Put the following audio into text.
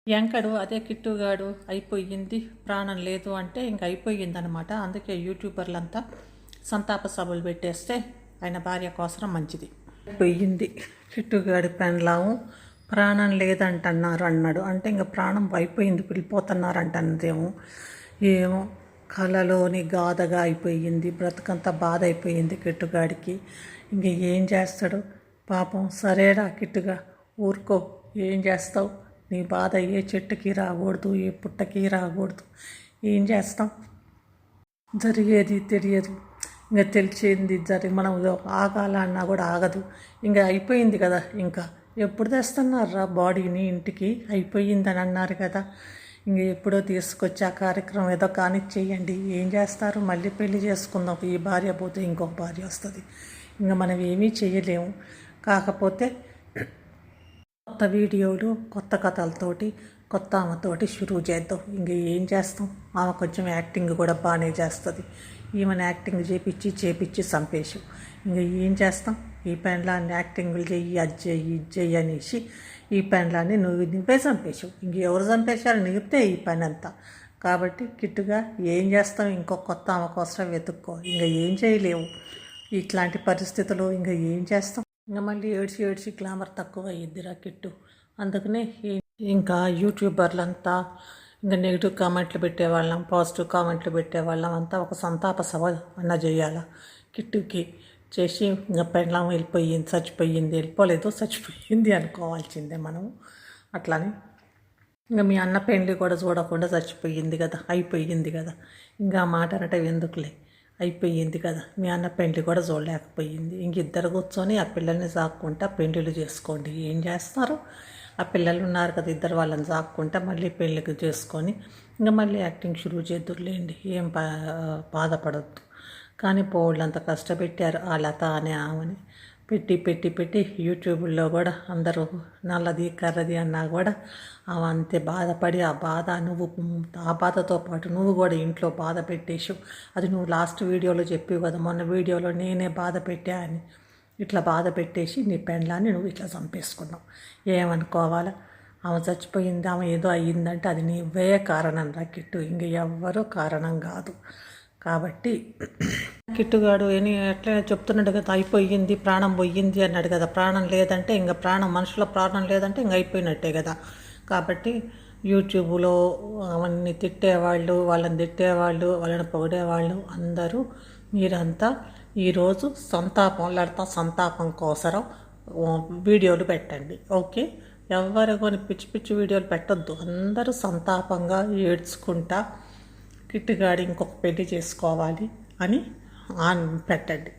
యంకడు అదే కిట్టుగాడు అయిపోయింది, ప్రాణం లేదు అంటే ఇంక అయిపోయిందనమాట. అందుకే యూట్యూబర్లంతా సంతాప సభలు పెట్టేస్తే ఆయన భార్య కోసం మంచిది. అయిపోయింది, కిట్టుగాడి పెండ్లాము ప్రాణం లేదంటున్నారు అన్నాడు. అంటే ఇంకా ప్రాణం అయిపోయింది, వెళ్ళిపోతున్నారు అంటున్నదేమో. ఏమో కళలోని గాథగా అయిపోయింది, బ్రతుకంతా బాధ అయిపోయింది కిట్టుగాడికి. ఇంక ఏం చేస్తాడు పాపం. సరేరా కిట్టుగా, ఊరుకో, ఏం చేస్తావు? నీ బాధ ఏ చెట్టుకి రాకూడదు, ఏ పుట్టకి రాకూడదు. ఏం చేస్తాం, జరిగేది తెలియదు. ఇంకా తెలిసింది మనం ఆగాలన్నా కూడా ఆగదు. ఇంకా అయిపోయింది కదా. ఇంకా ఎప్పుడు తెస్తున్నారా బాడీని ఇంటికి? అయిపోయిందని అన్నారు కదా. ఇంక ఎప్పుడో తీసుకొచ్చి ఆ కార్యక్రమం ఏదో కానిచ్చేయండి. ఏం చేస్తారు, మళ్ళీ పెళ్లి చేసుకుందాం. ఈ భార్య పోతే ఇంకొక భార్య వస్తుంది. ఇంకా మనం ఏమీ చేయలేము. కాకపోతే కొత్త వీడియోలు, కొత్త కథలతోటి, కొత్త ఆమెతోటి షురూ చేద్దాం. ఇంక ఏం చేస్తాం, ఆమె కొంచెం యాక్టింగ్ కూడా బాగానే చేస్తుంది. ఈమెను యాక్టింగ్ చేపించి చంపేసి ఇంక ఏం చేస్తాం. ఈ పెండ్లాన్ని యాక్టింగ్లు చెయ్యి, అది చెయ్యి, ఇది చెయ్యి అనేసి ఈ పెండ్లాన్ని నువ్వే చంపేసావు. ఇంక ఎవరు చంపేశారు? నిగితే ఈ పని అంతా. కాబట్టి కిట్టుగా ఏం చేస్తాం, ఇంకో కొత్త ఆమె కోసం వెతుక్కో. ఇంకా ఏం చేయలేవు ఇట్లాంటి పరిస్థితులు. ఇంకా ఏం చేస్తాం. ఇంకా మళ్ళీ ఏడ్చి గ్లామర్ తక్కువ అయ్యిద్దిరా కిట్టు. అందుకనే ఇంకా యూట్యూబర్లంతా ఇంకా నెగిటివ్ కామెంట్లు పెట్టేవాళ్ళం, పాజిటివ్ కామెంట్లు పెట్టేవాళ్ళం అంతా ఒక సంతాప సభ అన్న చేయాల కిట్టుకి. చేసి ఇంకా పెండ్లాం వెళ్ళిపోయింది, చచ్చిపోయింది, వెళ్ళిపోలేదు చచ్చిపోయింది అనుకోవాల్సిందే మనము. అట్లానే ఇంకా మీ అన్న పెండ్లి కూడా చూడకుండా చచ్చిపోయింది కదా, అయిపోయింది కదా. ఇంకా ఆ మాట అనటం ఎందుకులే, అయిపోయింది కదా. మీ అన్న పెండ్లి కూడా చూడలేకపోయింది. ఇంక ఇద్దరు కూర్చొని ఆ పిల్లల్ని సాక్కుంటా పెండ్లిళ్ళు చేసుకోండి. ఏం చేస్తారు, ఆ పిల్లలు ఉన్నారు కదా ఇద్దరు, వాళ్ళని సాక్కుంటా మళ్ళీ పెళ్ళికి చేసుకొని ఇంకా మళ్ళీ యాక్టింగ్ షురూ చేద్దురులేండి. ఏం బాధపడద్దు. కానీ పోళ్ళంత కష్టపెట్టారు ఆ లత అనే ఆమెని. పెట్టి యూట్యూబ్లో కూడా అందరూ నల్లది కర్రది అన్నా కూడా ఆమె అంతే బాధపడి ఆ బాధతో పాటు నువ్వు కూడా ఇంట్లో బాధ పెట్టేసావు. అది నువ్వు లాస్ట్ వీడియోలో చెప్పావు కదా, మొన్న వీడియోలో నేనే బాధ పెట్టా అని. ఇట్లా బాధ పెట్టేసి నీ పెండ్లాన్ని నువ్వు ఇట్లా చంపేసుకున్నావు. ఏమనుకోవాలా? ఆమె చచ్చిపోయింది, ఆమె ఏదో అయ్యిందంటే అది నీవే కారణం రా కిట్టు, ఇంక ఎవ్వరూ కారణం కాదు. కాబట్టి కిట్టుగాడు ఎట్లా చెప్తున్నాడు కదా, అయిపోయింది, ప్రాణం పోయింది అన్నాడు కదా. ప్రాణం లేదంటే ఇంకా ప్రాణం, మనుషుల ప్రాణం లేదంటే ఇంక అయిపోయినట్టే కదా. కాబట్టి యూట్యూబ్లో అవన్నీ తిట్టేవాళ్ళు, వాళ్ళని తిట్టేవాళ్ళు, వాళ్ళని పొగిడేవాళ్ళు అందరూ మీరంతా ఈరోజు సంతాపం కోసరం వీడియోలు పెట్టండి. ఓకే, ఎవరు కొని పిచ్చి వీడియోలు పెట్టొద్దు. అందరూ సంతాపంగా ఏడ్చుకుంటా కిట్టుగాడి ఇంకొక పెళ్లి చేసుకోవాలి అని పెట్టండి.